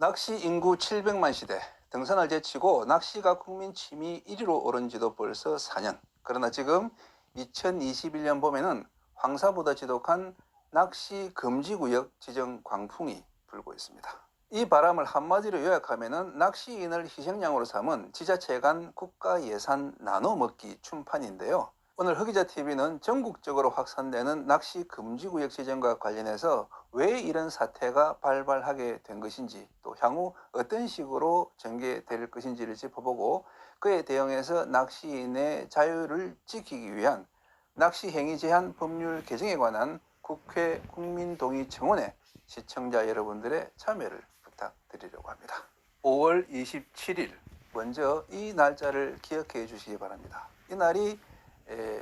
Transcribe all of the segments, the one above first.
낚시 인구 700만 시대, 등산을 제치고 낚시가 국민 취미 1위로 오른 지도 벌써 4년. 그러나 지금 2021년 봄에는 황사보다 지독한 낚시 금지구역 지정 광풍이 불고 있습니다. 이 바람을 한마디로 요약하면 낚시인을 희생양으로 삼은 지자체 간 국가 예산 나눠먹기 춤판인데요. 오늘 흑기자TV는 전국적으로 확산되는 낚시 금지구역 지정과 관련해서 왜 이런 사태가 발발하게 된 것인지, 또 향후 어떤 식으로 전개될 것인지를 짚어보고 그에 대응해서 낚시인의 자유를 지키기 위한 낚시 행위 제한 법률 개정에 관한 국회 국민동의 청원에 시청자 여러분들의 참여를 부탁드리려고 합니다. 5월 27일, 먼저 이 날짜를 기억해 주시기 바랍니다. 이 날이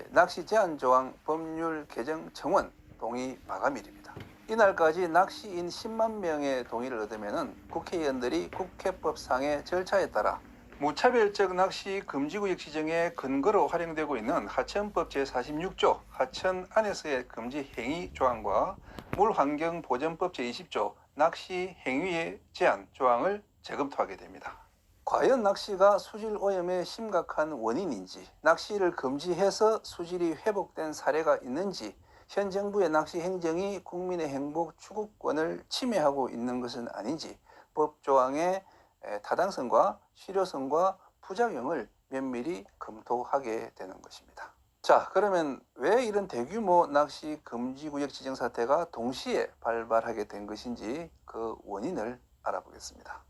낚시 제한 조항 법률 개정 청원 동의 마감일입니다. 이날까지 낚시인 10만 명의 동의를 얻으면 국회의원들이 국회법상의 절차에 따라 무차별적 낚시 금지구역 지정의 근거로 활용되고 있는 하천법 제46조 하천 안에서의 금지 행위 조항과 물환경보전법 제20조 낚시 행위의 제한 조항을 재검토하게 됩니다. 과연 낚시가 수질 오염의 심각한 원인인지, 낚시를 금지해서 수질이 회복된 사례가 있는지, 현 정부의 낚시 행정이 국민의 행복 추구권을 침해하고 있는 것은 아닌지 법 조항의 타당성과 실효성과 부작용을 면밀히 검토하게 되는 것입니다. 자, 그러면 왜 이런 대규모 낚시 금지구역 지정 사태가 동시에 발발하게 된 것인지 그 원인을 알아보겠습니다.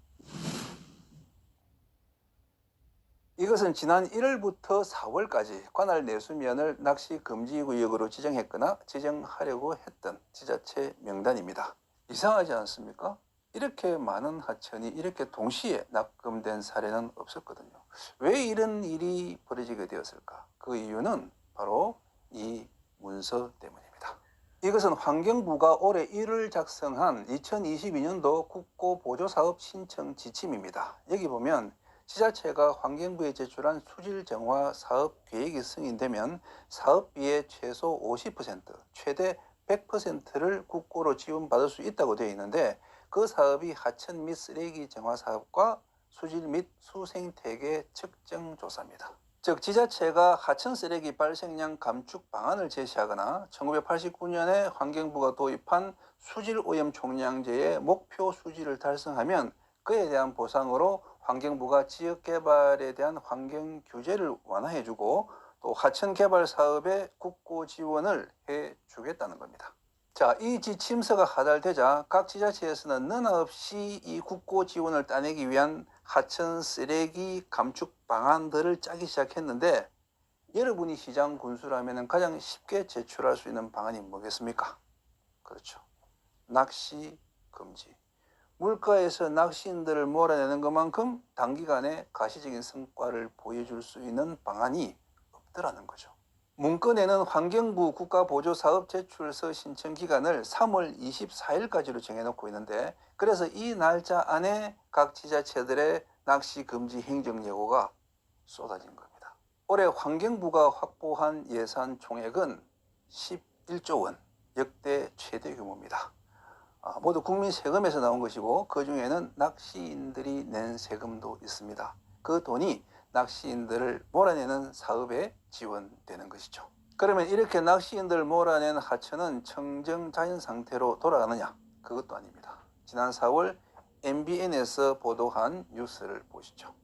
이것은 지난 1월부터 4월까지 관할 내수면을 낚시 금지구역으로 지정했거나 지정하려고 했던 지자체 명단입니다. 이상하지 않습니까? 이렇게 많은 하천이 이렇게 동시에 낙금된 사례는 없었거든요. 왜 이런 일이 벌어지게 되었을까? 그 이유는 바로 이 문서 때문입니다. 이것은 환경부가 올해 1월 작성한 2022년도 국고보조사업 신청 지침입니다. 여기 보면 지자체가 환경부에 제출한 수질 정화 사업 계획이 승인되면 사업비의 최소 50%, 최대 100%를 국고로 지원받을 수 있다고 되어 있는데, 그 사업이 하천 및 쓰레기 정화 사업과 수질 및 수생태계 측정 조사입니다. 즉, 지자체가 하천 쓰레기 발생량 감축 방안을 제시하거나 1989년에 환경부가 도입한 수질 오염 총량제의 목표 수질을 달성하면 그에 대한 보상으로 환경부가 지역 개발에 대한 환경 규제를 완화해주고 또 하천 개발 사업에 국고 지원을 해주겠다는 겁니다. 자, 이 지침서가 하달되자 각 지자체에서는 너나 없이 이 국고 지원을 따내기 위한 하천 쓰레기 감축 방안들을 짜기 시작했는데, 여러분이 시장 군수라면 가장 쉽게 제출할 수 있는 방안이 뭐겠습니까? 그렇죠. 낚시 금지. 물가에서 낚시인들을 몰아내는 것만큼 단기간에 가시적인 성과를 보여줄 수 있는 방안이 없더라는 거죠. 문건에는 환경부 국가보조사업 제출서 신청 기간을 3월 24일까지로 정해놓고 있는데, 그래서 이 날짜 안에 각 지자체들의 낚시 금지 행정 예고가 쏟아진 겁니다. 올해 환경부가 확보한 예산 총액은 11조 원, 역대 최대 규모입니다. 모두 국민 세금에서 나온 것이고, 그 중에는 낚시인들이 낸 세금도 있습니다. 그 돈이 낚시인들을 몰아내는 사업에 지원되는 것이죠. 그러면 이렇게 낚시인들을 몰아낸 하천은 청정 자연 상태로 돌아가느냐? 그것도 아닙니다. 지난 4월 MBN에서 보도한 뉴스를 보시죠.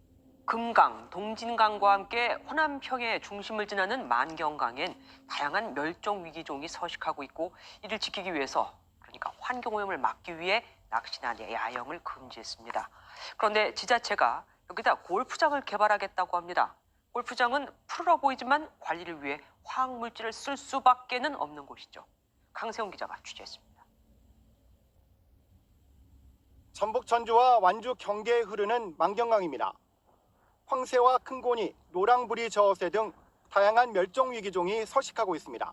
금강, 동진강과 함께 호남평의 중심을 지나는 만경강엔 다양한 멸종 위기종이 서식하고 있고, 이를 지키기 위해서, 그러니까 환경오염을 막기 위해 낚시나 야영을 금지했습니다. 그런데 지자체가 여기다 골프장을 개발하겠다고 합니다. 골프장은 푸르러 보이지만 관리를 위해 화학물질을 쓸 수밖에는 없는 곳이죠. 강세훈 기자가 취재했습니다. 전북 전주와 완주 경계에 흐르는 만경강입니다. 황새와 큰고니, 노랑부리 저어새 등 다양한 멸종위기종이 서식하고 있습니다.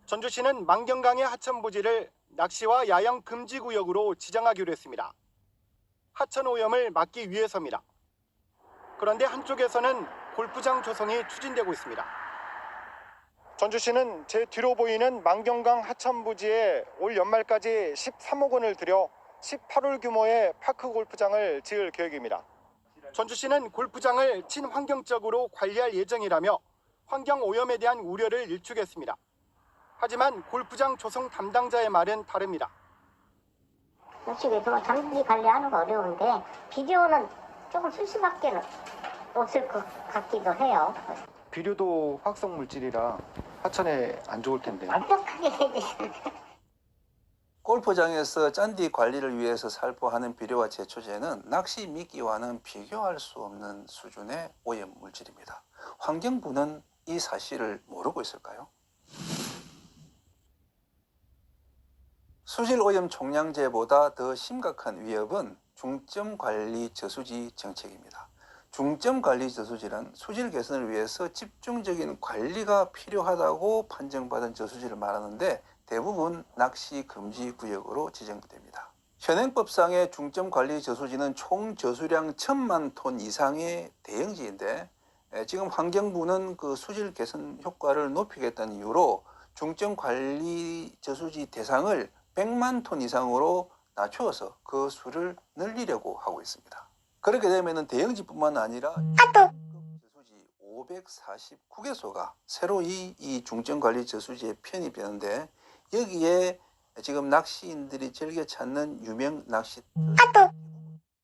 전주시는 만경강의 하천 부지를 낚시와 야영 금지 구역으로 지정하기로 했습니다. 하천 오염을 막기 위해서입니다. 그런데 한쪽에서는 골프장 조성이 추진되고 있습니다. 전주시는 제 뒤로 보이는 만경강 하천 부지에 올 연말까지 13억 원을 들여 18홀 규모의 파크 골프장을 지을 계획입니다. 전주시는 골프장을 친환경적으로 관리할 예정이라며 환경 오염에 대한 우려를 일축했습니다. 하지만 골프장 조성 담당자의 말은 다릅니다. 역시에서 장기 관리하는 거 어려운데 비료는 조금 쓸 수밖에 없을 것 같기도 해요. 비료도 화학성 물질이라 하천에 안 좋을 텐데. 완벽하게 해주시는데. 골프장에서 잔디 관리를 위해서 살포하는 비료와 제초제는 낚시 미끼와는 비교할 수 없는 수준의 오염 물질입니다. 환경부는 이 사실을 모르고 있을까요? 수질 오염 총량제보다 더 심각한 위협은 중점 관리 저수지 정책입니다. 중점 관리 저수지는 수질 개선을 위해서 집중적인 관리가 필요하다고 판정받은 저수지를 말하는데 대부분 낚시 금지 구역으로 지정됩니다. 현행법상의 중점 관리 저수지는 총 저수량 1,000만 톤 이상의 대형지인데 지금 환경부는 그 수질 개선 효과를 높이겠다는 이유로 중점 관리 저수지 대상을 100만 톤 이상으로 낮추어서 그 수를 늘리려고 하고 있습니다. 그렇게 되면 대형지뿐만 아니라 저수지 549개소가 새로 이 중점관리 저수지에 편입되는데 여기에 지금 낚시인들이 즐겨 찾는 유명 낚시터가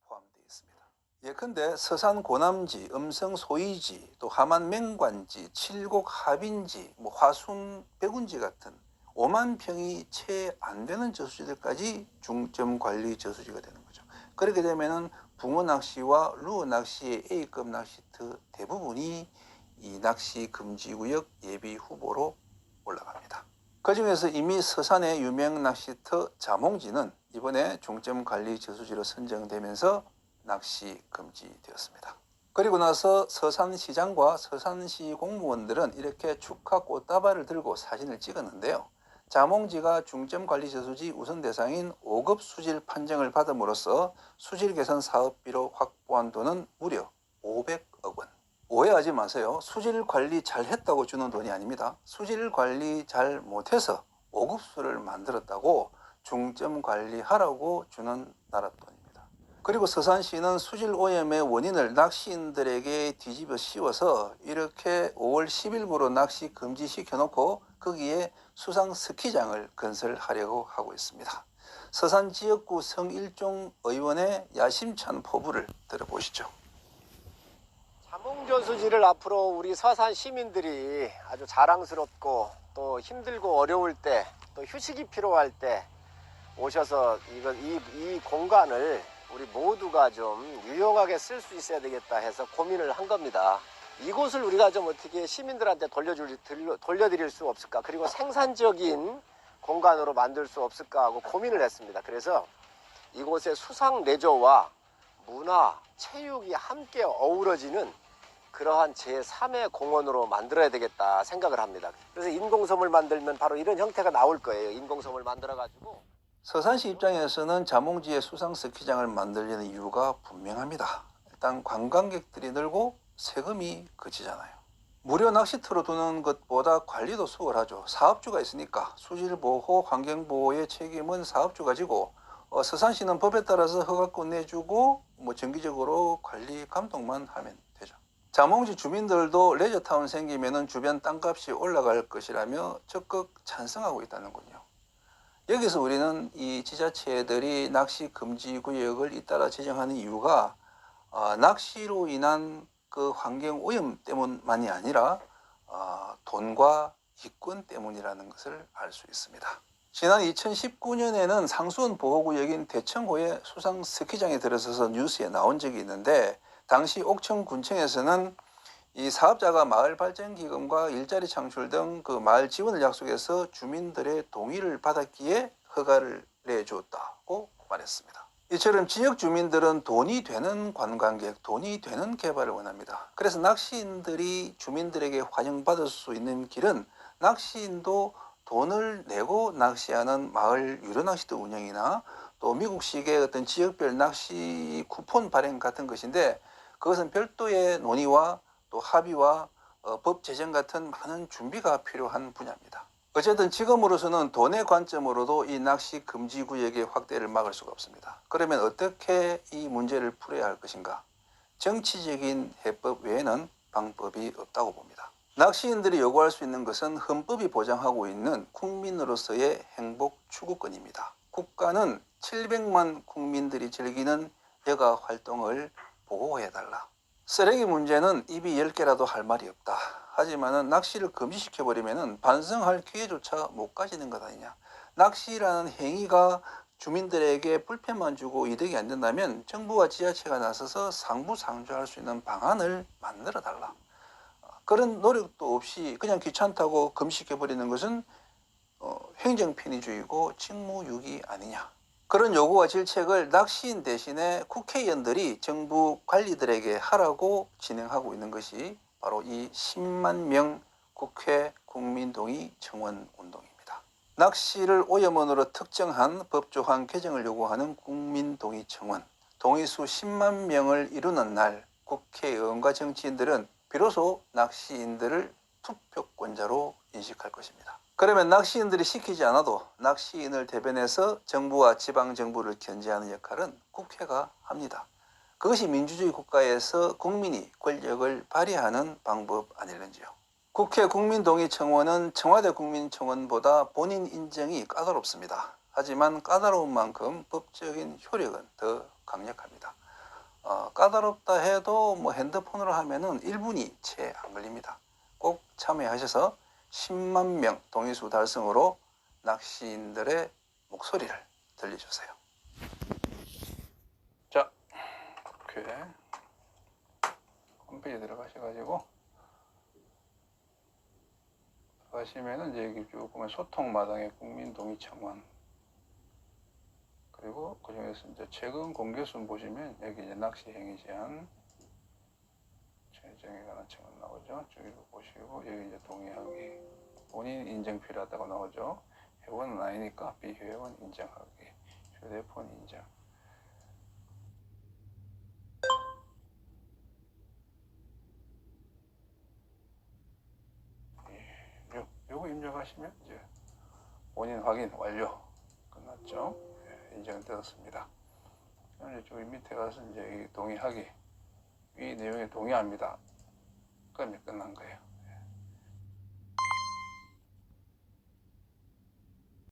포함되어 있습니다. 예컨대 서산 고남지, 음성 소이지, 또 하만 맹관지, 칠곡 하빈지, 화순 백운지 같은 5만 평이 채 안 되는 저수지들까지 중점 관리 저수지가 되는 거죠. 그렇게 되면은 붕어 낚시와 루어 낚시의 A급 낚시터 대부분이 이 낚시 금지 구역 예비 후보로 올라갑니다. 그중에서 이미 서산의 유명 낚시터 자몽지는 이번에 중점 관리 저수지로 선정되면서 낚시 금지되었습니다. 그리고 나서 서산시장과 서산시 공무원들은 이렇게 축하 꽃다발을 들고 사진을 찍었는데요. 자몽지가 중점관리 저수지 우선 대상인 5급 수질 판정을 받음으로써 수질 개선 사업비로 확보한 돈은 무려 500억 원. 오해하지 마세요. 수질 관리 잘 했다고 주는 돈이 아닙니다. 수질 관리 잘 못해서 5급수를 만들었다고 중점 관리하라고 주는 나랏돈입니다. 그리고 서산시는 수질 오염의 원인을 낚시인들에게 뒤집어 씌워서 이렇게 5월 10일부로 낚시 금지시켜놓고 거기에 수상 스키장을 건설하려고 하고 있습니다. 서산 지역구 성일종 의원의 야심찬 포부를 들어보시죠. 자몽저수지를 앞으로 우리 서산 시민들이 아주 자랑스럽고 또 힘들고 어려울 때 또 휴식이 필요할 때 오셔서 이 공간을 우리 모두가 좀 유용하게 쓸 수 있어야 되겠다 해서 고민을 한 겁니다. 이곳을 우리가 좀 어떻게 시민들한테 돌려드릴 수 없을까, 그리고 생산적인 공간으로 만들 수 없을까 하고 고민을 했습니다. 그래서 이곳에 수상 레저와 문화, 체육이 함께 어우러지는 그러한 제3의 공원으로 만들어야 되겠다 생각을 합니다. 그래서 인공섬을 만들면 바로 이런 형태가 나올 거예요. 인공섬을 만들어가지고. 서산시 입장에서는 자몽지에 수상 스키장을 만들려는 이유가 분명합니다. 일단 관광객들이 늘고 세금이 그치잖아요. 무료 낚시터로 두는 것보다 관리도 수월하죠. 사업주가 있으니까 수질보호, 환경보호의 책임은 사업주가 지고 서산시는 법에 따라서 허가권 내주고 정기적으로 관리 감독만 하면 되죠. 자몽지 주민들도 레저타운 생기면 주변 땅값이 올라갈 것이라며 적극 찬성하고 있다는군요. 여기서 우리는 이 지자체들이 낚시 금지 구역을 잇따라 지정하는 이유가 낚시로 인한 그 환경 오염 때문만이 아니라 돈과 이권 때문이라는 것을 알 수 있습니다. 지난 2019년에는 상수원 보호구역인 대청호의 수상 스키장에 들어서서 뉴스에 나온 적이 있는데 당시 옥천군청에서는 이 사업자가 마을발전기금과 일자리 창출 등 그 마을 지원을 약속해서 주민들의 동의를 받았기에 허가를 내줬다고 말했습니다. 이처럼 지역 주민들은 돈이 되는 관광객, 돈이 되는 개발을 원합니다. 그래서 낚시인들이 주민들에게 환영받을 수 있는 길은 낚시인도 돈을 내고 낚시하는 마을 유료 낚시터 운영이나 또 미국식의 어떤 지역별 낚시 쿠폰 발행 같은 것인데 그것은 별도의 논의와 또 합의와 법 제정 같은 많은 준비가 필요한 분야입니다. 어쨌든 지금으로서는 돈의 관점으로도 이 낚시 금지 구역의 확대를 막을 수가 없습니다. 그러면 어떻게 이 문제를 풀어야 할 것인가? 정치적인 해법 외에는 방법이 없다고 봅니다. 낚시인들이 요구할 수 있는 것은 헌법이 보장하고 있는 국민으로서의 행복 추구권입니다. 국가는 700만 국민들이 즐기는 여가 활동을 보호해달라. 쓰레기 문제는 입이 10개라도 할 말이 없다. 하지만은 낚시를 금지시켜버리면은 반성할 기회조차 못 가지는 것 아니냐. 낚시라는 행위가 주민들에게 불편만 주고 이득이 안 된다면 정부와 지자체가 나서서 상부상조할 수 있는 방안을 만들어 달라. 그런 노력도 없이 그냥 귀찮다고 금지시켜버리는 것은 행정편의주의고 직무유기 아니냐. 그런 요구와 질책을 낚시인 대신에 국회의원들이 정부 관리들에게 하라고 진행하고 있는 것이 바로 이 10만 명 국회 국민동의 청원 운동입니다. 낚시를 오염원으로 특정한 법조항 개정을 요구하는 국민동의 청원. 동의수 10만 명을 이루는 날 국회의원과 정치인들은 비로소 낚시인들을 투표권자로 인식할 것입니다. 그러면 낚시인들이 시키지 않아도 낚시인을 대변해서 정부와 지방정부를 견제하는 역할은 국회가 합니다. 그것이 민주주의 국가에서 국민이 권력을 발휘하는 방법 아닐는지요. 국회 국민동의청원은 청와대 국민청원보다 본인 인정이 까다롭습니다. 하지만 까다로운 만큼 법적인 효력은 더 강력합니다. 까다롭다 해도 뭐 핸드폰으로 하면은 1분이 채 안 걸립니다. 꼭 참여하셔서 10만 명 동의수 달성으로 낚시인들의 목소리를 들려주세요. 자, 국회 홈페이지 들어가셔가지고 들어가시면은 이제 여기 쭉 보면 소통마당의 국민동의청원, 그리고 그중에서 이제 최근 공개순 보시면 여기 이제 낚시 행위 제한 최정에 관한 청원 나오죠. 저기도 보시고 여기 이제 동의하기, 본인 인증 필요하다고 나오죠. 회원은 아니니까 비회원 인정하기, 휴대폰 인정. 요거 입력하시면 이제 본인 확인 완료. 끝났죠. 인정되었습니다. 이제 저기 밑에 가서 이제 동의하기, 이 내용에 동의합니다. 그러면 끝난 거예요.